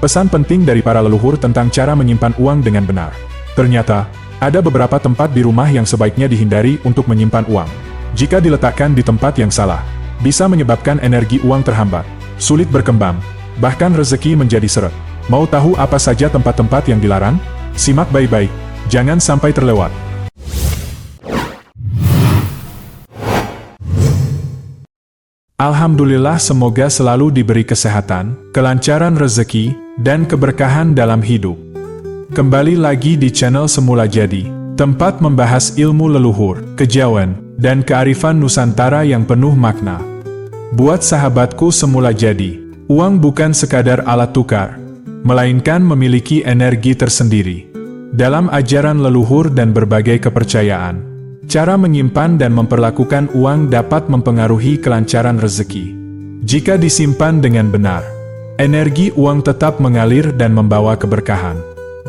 Pesan penting dari para leluhur tentang cara menyimpan uang dengan benar. Ternyata, ada beberapa tempat di rumah yang sebaiknya dihindari untuk menyimpan uang. Jika diletakkan di tempat yang salah, bisa menyebabkan energi uang terhambat, sulit berkembang, bahkan rezeki menjadi seret. Mau tahu apa saja tempat-tempat yang dilarang? Simak baik-baik, jangan sampai terlewat. Alhamdulillah, semoga selalu diberi kesehatan, kelancaran rezeki, dan keberkahan dalam hidup. Kembali lagi di channel Semula Jadi, tempat membahas ilmu leluhur, kejawen, dan kearifan Nusantara yang penuh makna. Buat sahabatku Semula Jadi, uang bukan sekadar alat tukar, melainkan memiliki energi tersendiri. Dalam ajaran leluhur dan berbagai kepercayaan, cara menyimpan dan memperlakukan uang dapat mempengaruhi kelancaran rezeki. Jika disimpan dengan benar, energi uang tetap mengalir dan membawa keberkahan.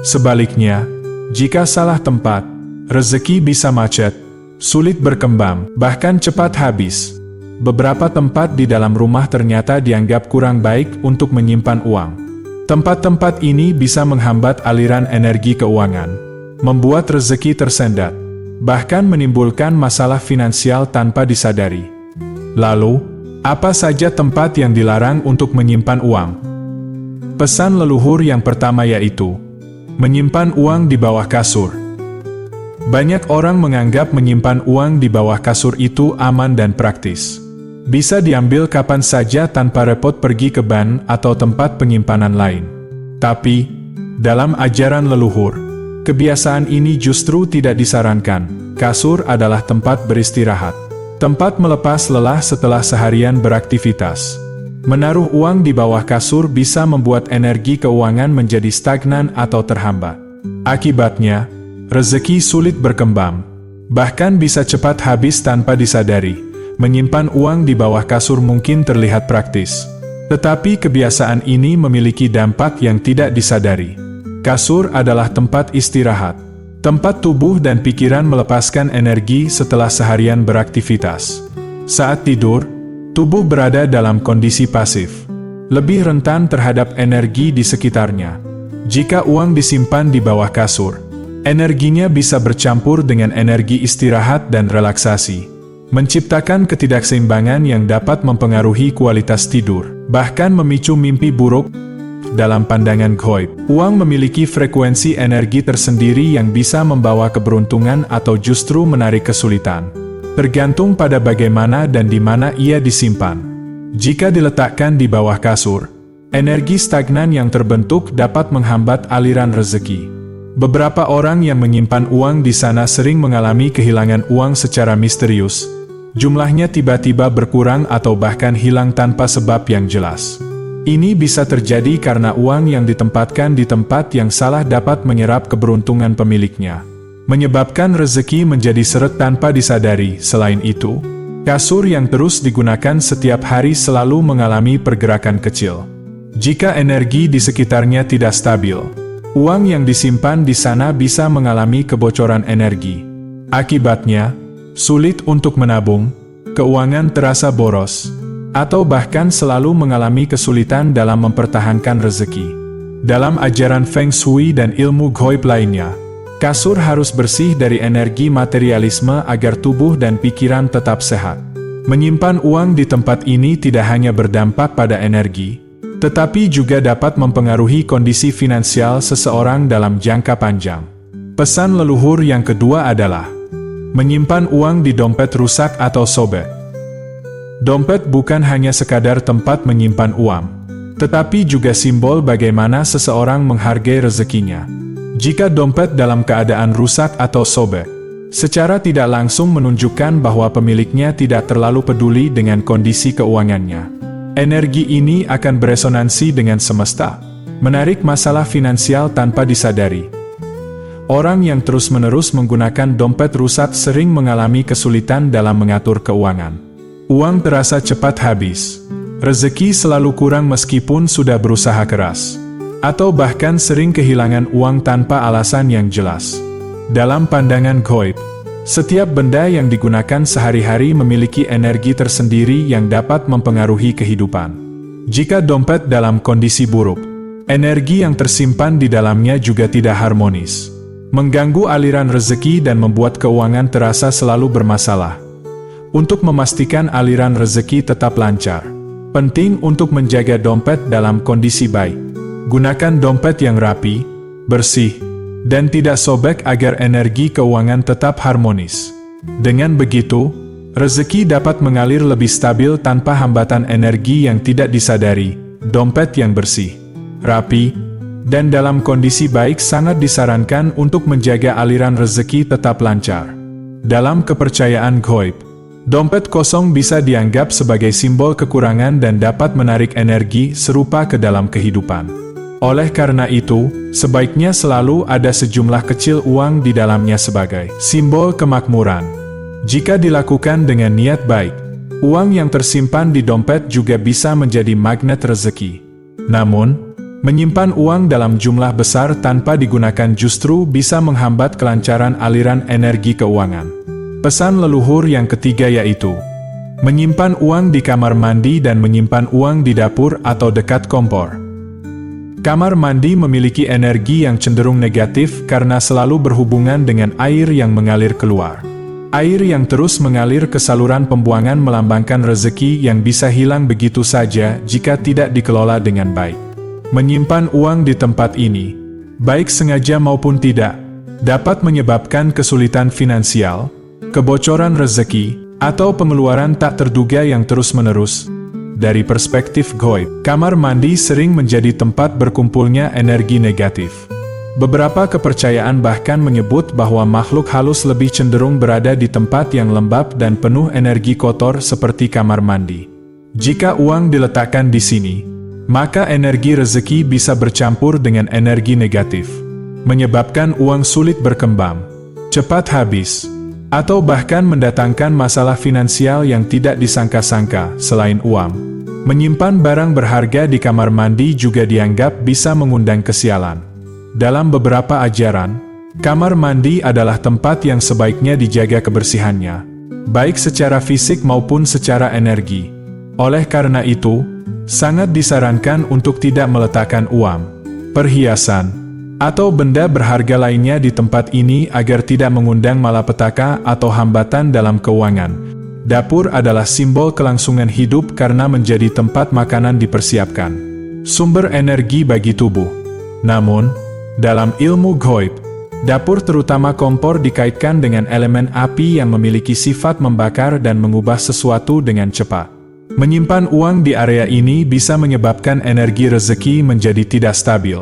Sebaliknya, jika salah tempat, rezeki bisa macet, sulit berkembang, bahkan cepat habis. Beberapa tempat di dalam rumah ternyata dianggap kurang baik untuk menyimpan uang. Tempat-tempat ini bisa menghambat aliran energi keuangan, membuat rezeki tersendat, bahkan menimbulkan masalah finansial tanpa disadari. Lalu, apa saja tempat yang dilarang untuk menyimpan uang? Pesan leluhur yang pertama yaitu, menyimpan uang di bawah kasur. Banyak orang menganggap menyimpan uang di bawah kasur itu aman dan praktis. Bisa diambil kapan saja tanpa repot pergi ke bank atau tempat penyimpanan lain. Tapi, dalam ajaran leluhur, kebiasaan ini justru tidak disarankan. Kasur adalah tempat beristirahat, tempat melepas lelah setelah seharian beraktivitas. Menaruh uang di bawah kasur bisa membuat energi keuangan menjadi stagnan atau terhambat. Akibatnya, rezeki sulit berkembang, bahkan bisa cepat habis tanpa disadari. Menyimpan uang di bawah kasur mungkin terlihat praktis, tetapi kebiasaan ini memiliki dampak yang tidak disadari. Kasur adalah tempat istirahat, tempat tubuh dan pikiran melepaskan energi setelah seharian beraktivitas. Saat tidur, tubuh berada dalam kondisi pasif, lebih rentan terhadap energi di sekitarnya. Jika uang disimpan di bawah kasur, energinya bisa bercampur dengan energi istirahat dan relaksasi, menciptakan ketidakseimbangan yang dapat mempengaruhi kualitas tidur, bahkan memicu mimpi buruk. Dalam pandangan Goib, uang memiliki frekuensi energi tersendiri yang bisa membawa keberuntungan atau justru menarik kesulitan, tergantung pada bagaimana dan di mana ia disimpan. Jika diletakkan di bawah kasur, energi stagnan yang terbentuk dapat menghambat aliran rezeki. Beberapa orang yang menyimpan uang di sana sering mengalami kehilangan uang secara misterius. Jumlahnya tiba-tiba berkurang atau bahkan hilang tanpa sebab yang jelas. Ini bisa terjadi karena uang yang ditempatkan di tempat yang salah dapat menyerap keberuntungan pemiliknya, menyebabkan rezeki menjadi seret tanpa disadari. Selain itu, kasur yang terus digunakan setiap hari selalu mengalami pergerakan kecil. Jika energi di sekitarnya tidak stabil, uang yang disimpan di sana bisa mengalami kebocoran energi. Akibatnya, sulit untuk menabung, keuangan terasa boros, atau bahkan selalu mengalami kesulitan dalam mempertahankan rezeki. Dalam ajaran Feng Shui dan ilmu Goib lainnya, kasur harus bersih dari energi materialisme agar tubuh dan pikiran tetap sehat. Menyimpan uang di tempat ini tidak hanya berdampak pada energi, tetapi juga dapat mempengaruhi kondisi finansial seseorang dalam jangka panjang. Pesan leluhur yang kedua adalah, menyimpan uang di dompet rusak atau sobek. Dompet bukan hanya sekadar tempat menyimpan uang, tetapi juga simbol bagaimana seseorang menghargai rezekinya. Jika dompet dalam keadaan rusak atau sobek, secara tidak langsung menunjukkan bahwa pemiliknya tidak terlalu peduli dengan kondisi keuangannya. Energi ini akan beresonansi dengan semesta, menarik masalah finansial tanpa disadari. Orang yang terus-menerus menggunakan dompet rusak sering mengalami kesulitan dalam mengatur keuangan. Uang terasa cepat habis, rezeki selalu kurang meskipun sudah berusaha keras, atau bahkan sering kehilangan uang tanpa alasan yang jelas. Dalam pandangan Goib, setiap benda yang digunakan sehari-hari memiliki energi tersendiri yang dapat mempengaruhi kehidupan. Jika dompet dalam kondisi buruk, Energi yang tersimpan di dalamnya juga tidak harmonis, mengganggu aliran rezeki dan membuat keuangan terasa selalu bermasalah. Untuk memastikan aliran rezeki tetap lancar, penting untuk menjaga dompet dalam kondisi baik. Gunakan dompet yang rapi, bersih, dan tidak sobek agar energi keuangan tetap harmonis. Dengan begitu, rezeki dapat mengalir lebih stabil tanpa hambatan energi yang tidak disadari. Dompet yang bersih, rapi, dan dalam kondisi baik sangat disarankan untuk menjaga aliran rezeki tetap lancar. Dalam kepercayaan gaib, dompet kosong bisa dianggap sebagai simbol kekurangan dan dapat menarik energi serupa ke dalam kehidupan. Oleh karena itu, sebaiknya selalu ada sejumlah kecil uang di dalamnya sebagai simbol kemakmuran. Jika dilakukan dengan niat baik, uang yang tersimpan di dompet juga bisa menjadi magnet rezeki. Namun, menyimpan uang dalam jumlah besar tanpa digunakan justru bisa menghambat kelancaran aliran energi keuangan. Pesan leluhur yang ketiga yaitu menyimpan uang di kamar mandi dan menyimpan uang di dapur atau dekat kompor. Kamar mandi memiliki energi yang cenderung negatif karena selalu berhubungan dengan air yang mengalir keluar. Air yang terus mengalir ke saluran pembuangan melambangkan rezeki yang bisa hilang begitu saja jika tidak dikelola dengan baik. Menyimpan uang di tempat ini, baik sengaja maupun tidak, dapat menyebabkan kesulitan finansial, kebocoran rezeki, atau pengeluaran tak terduga yang terus-menerus. Dari perspektif gaib, kamar mandi sering menjadi tempat berkumpulnya energi negatif. Beberapa kepercayaan bahkan menyebut bahwa makhluk halus lebih cenderung berada di tempat yang lembab dan penuh energi kotor seperti kamar mandi. Jika uang diletakkan di sini, maka energi rezeki bisa bercampur dengan energi negatif, menyebabkan uang sulit berkembang, cepat habis, atau bahkan mendatangkan masalah finansial yang tidak disangka-sangka. Selain uang, menyimpan barang berharga di kamar mandi juga dianggap bisa mengundang kesialan. Dalam beberapa ajaran, kamar mandi adalah tempat yang sebaiknya dijaga kebersihannya, baik secara fisik maupun secara energi. Oleh karena itu, sangat disarankan untuk tidak meletakkan uang, perhiasan, atau benda berharga lainnya di tempat ini agar tidak mengundang malapetaka atau hambatan dalam keuangan. Dapur adalah simbol kelangsungan hidup karena menjadi tempat makanan dipersiapkan, sumber energi bagi tubuh. Namun, dalam ilmu gaib, dapur terutama kompor dikaitkan dengan elemen api yang memiliki sifat membakar dan mengubah sesuatu dengan cepat. Menyimpan uang di area ini bisa menyebabkan energi rezeki menjadi tidak stabil,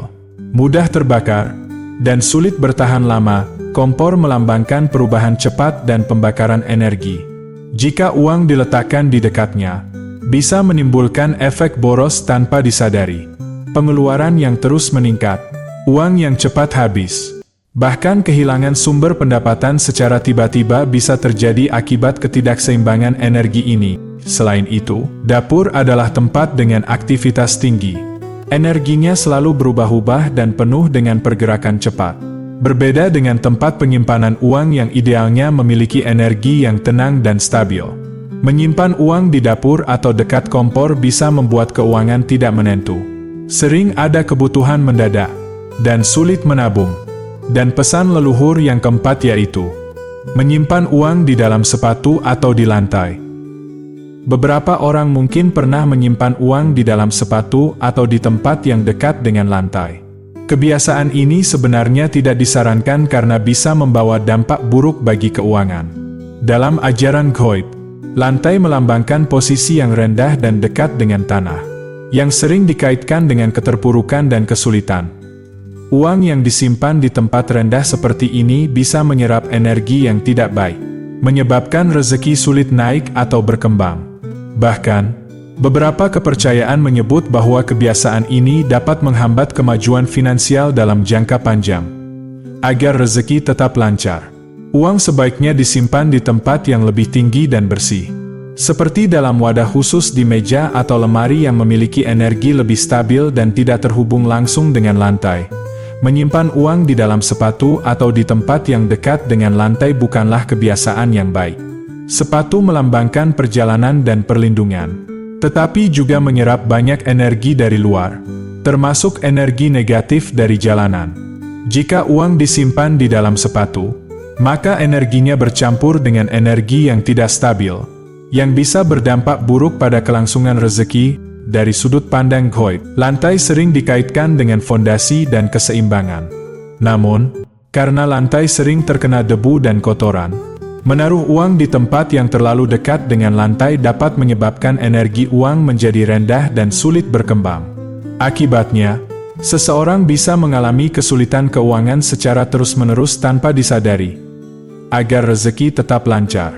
mudah terbakar, dan sulit bertahan lama. Kompor melambangkan perubahan cepat dan pembakaran energi. Jika uang diletakkan di dekatnya, bisa menimbulkan efek boros tanpa disadari. Pengeluaran yang terus meningkat, uang yang cepat habis, bahkan kehilangan sumber pendapatan secara tiba-tiba bisa terjadi akibat ketidakseimbangan energi ini. Selain itu, dapur adalah tempat dengan aktivitas tinggi. Energinya selalu berubah-ubah dan penuh dengan pergerakan cepat. Berbeda dengan tempat penyimpanan uang yang idealnya memiliki energi yang tenang dan stabil. Menyimpan uang di dapur atau dekat kompor bisa membuat keuangan tidak menentu. Sering ada kebutuhan mendadak dan sulit menabung. Dan pesan leluhur yang keempat yaitu menyimpan uang di dalam sepatu atau di lantai. Beberapa orang mungkin pernah menyimpan uang di dalam sepatu atau di tempat yang dekat dengan lantai. Kebiasaan ini sebenarnya tidak disarankan karena bisa membawa dampak buruk bagi keuangan. Dalam ajaran gaib, lantai melambangkan posisi yang rendah dan dekat dengan tanah, yang sering dikaitkan dengan keterpurukan dan kesulitan. Uang yang disimpan di tempat rendah seperti ini bisa menyerap energi yang tidak baik, menyebabkan rezeki sulit naik atau berkembang. Bahkan, beberapa kepercayaan menyebut bahwa kebiasaan ini dapat menghambat kemajuan finansial dalam jangka panjang. Agar rezeki tetap lancar, uang sebaiknya disimpan di tempat yang lebih tinggi dan bersih. Seperti dalam wadah khusus di meja atau lemari yang memiliki energi lebih stabil dan tidak terhubung langsung dengan lantai. Menyimpan uang di dalam sepatu atau di tempat yang dekat dengan lantai bukanlah kebiasaan yang baik. Sepatu melambangkan perjalanan dan perlindungan, tetapi juga menyerap banyak energi dari luar. termasuk energi negatif dari jalanan. Jika uang disimpan di dalam sepatu, maka energinya bercampur dengan energi yang tidak stabil, yang bisa berdampak buruk pada kelangsungan rezeki. Dari sudut pandang Goib, lantai sering dikaitkan dengan fondasi dan keseimbangan. Namun, karena lantai sering terkena debu dan kotoran, menaruh uang di tempat yang terlalu dekat dengan lantai dapat menyebabkan energi uang menjadi rendah dan sulit berkembang. Akibatnya, seseorang bisa mengalami kesulitan keuangan secara terus-menerus tanpa disadari. Agar rezeki tetap lancar,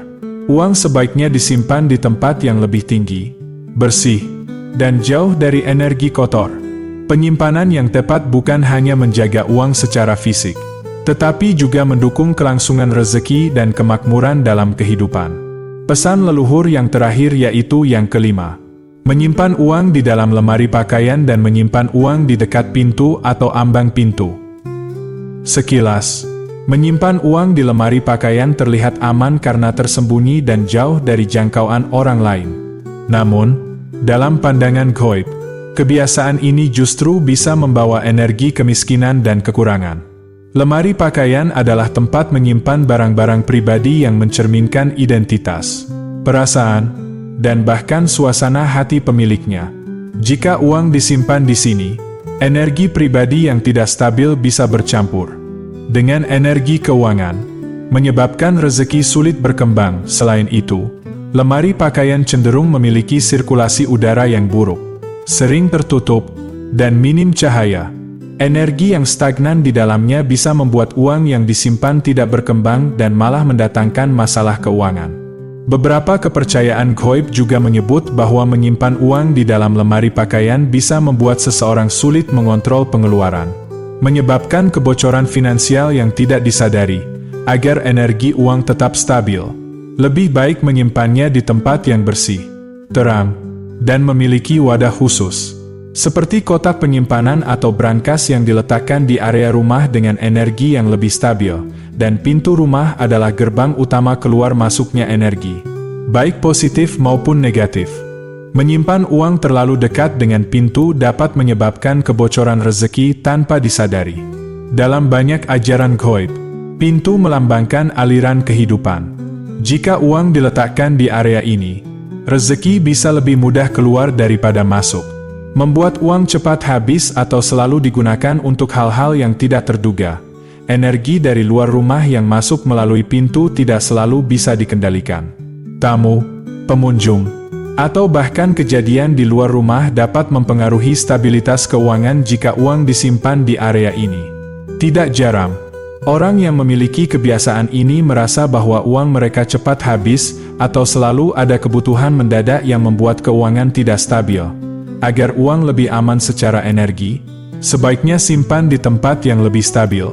uang sebaiknya disimpan di tempat yang lebih tinggi, bersih, dan jauh dari energi kotor. Penyimpanan yang tepat bukan hanya menjaga uang secara fisik, tetapi juga mendukung kelangsungan rezeki dan kemakmuran dalam kehidupan. Pesan leluhur yang terakhir yaitu yang kelima. Menyimpan uang di dalam lemari pakaian dan menyimpan uang di dekat pintu atau ambang pintu. Sekilas, menyimpan uang di lemari pakaian terlihat aman karena tersembunyi dan jauh dari jangkauan orang lain. Namun, dalam pandangan Goib, kebiasaan ini justru bisa membawa energi kemiskinan dan kekurangan. Lemari pakaian adalah tempat menyimpan barang-barang pribadi yang mencerminkan identitas, perasaan, dan bahkan suasana hati pemiliknya. Jika uang disimpan di sini, energi pribadi yang tidak stabil bisa bercampur dengan energi keuangan, menyebabkan rezeki sulit berkembang. Selain itu, lemari pakaian cenderung memiliki sirkulasi udara yang buruk, sering tertutup, dan minim cahaya. Energi yang stagnan di dalamnya bisa membuat uang yang disimpan tidak berkembang dan malah mendatangkan masalah keuangan. Beberapa kepercayaan Goib juga menyebut bahwa menyimpan uang di dalam lemari pakaian bisa membuat seseorang sulit mengontrol pengeluaran, menyebabkan kebocoran finansial yang tidak disadari. Agar energi uang tetap stabil, lebih baik menyimpannya di tempat yang bersih, terang, dan memiliki wadah khusus, seperti kotak penyimpanan atau brankas yang diletakkan di area rumah dengan energi yang lebih stabil, dan pintu rumah adalah gerbang utama keluar masuknya energi, baik positif maupun negatif. Menyimpan uang terlalu dekat dengan pintu dapat menyebabkan kebocoran rezeki tanpa disadari. Dalam banyak ajaran Goib, pintu melambangkan aliran kehidupan. Jika uang diletakkan di area ini, rezeki bisa lebih mudah keluar daripada masuk, membuat uang cepat habis atau selalu digunakan untuk hal-hal yang tidak terduga. Energi dari luar rumah yang masuk melalui pintu tidak selalu bisa dikendalikan. Tamu, pengunjung, atau bahkan kejadian di luar rumah dapat mempengaruhi stabilitas keuangan jika uang disimpan di area ini. Tidak jarang, orang yang memiliki kebiasaan ini merasa bahwa uang mereka cepat habis atau selalu ada kebutuhan mendadak yang membuat keuangan tidak stabil. Agar uang lebih aman secara energi, sebaiknya simpan di tempat yang lebih stabil,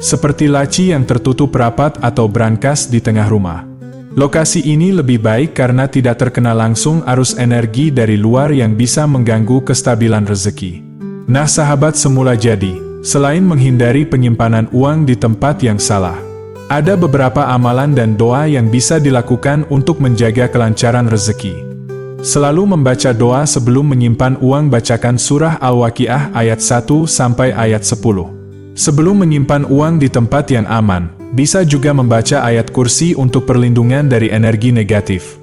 seperti laci yang tertutup rapat atau brankas di tengah rumah. Lokasi ini lebih baik karena tidak terkena langsung arus energi dari luar yang bisa mengganggu kestabilan rezeki. Nah sahabat semula jadi, selain menghindari penyimpanan uang di tempat yang salah, ada beberapa amalan dan doa yang bisa dilakukan untuk menjaga kelancaran rezeki. Selalu membaca doa sebelum menyimpan uang. Bacakan surah Al-Waqiah ayat 1 sampai ayat 10. Sebelum menyimpan uang di tempat yang aman, bisa juga membaca ayat kursi untuk perlindungan dari energi negatif.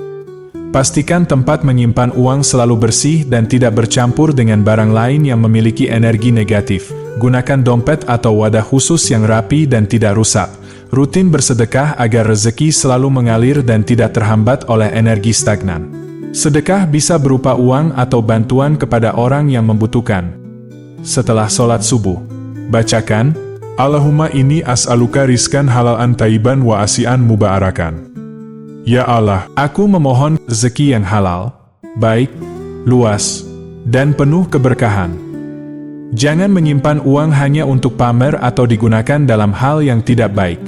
Pastikan tempat menyimpan uang selalu bersih dan tidak bercampur dengan barang lain yang memiliki energi negatif. Gunakan dompet atau wadah khusus yang rapi dan tidak rusak. Rutin bersedekah agar rezeki selalu mengalir dan tidak terhambat oleh energi stagnan. Sedekah bisa berupa uang atau bantuan kepada orang yang membutuhkan. Setelah sholat subuh, bacakan, Allahumma inni as'aluka rizkan halalan tayyiban wa asian mubarakan. Ya Allah, aku memohon rezeki yang halal, baik, luas, dan penuh keberkahan. Jangan menyimpan uang hanya untuk pamer atau digunakan dalam hal yang tidak baik.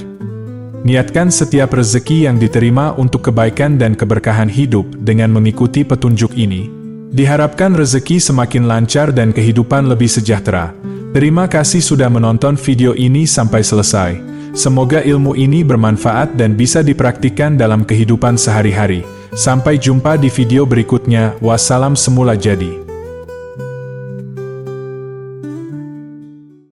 Niatkan setiap rezeki yang diterima untuk kebaikan dan keberkahan hidup dengan mengikuti petunjuk ini. Diharapkan rezeki semakin lancar dan kehidupan lebih sejahtera. Terima kasih sudah menonton video ini sampai selesai. Semoga ilmu ini bermanfaat dan bisa dipraktikkan dalam kehidupan sehari-hari. Sampai jumpa di video berikutnya. Wassalam semula jadi.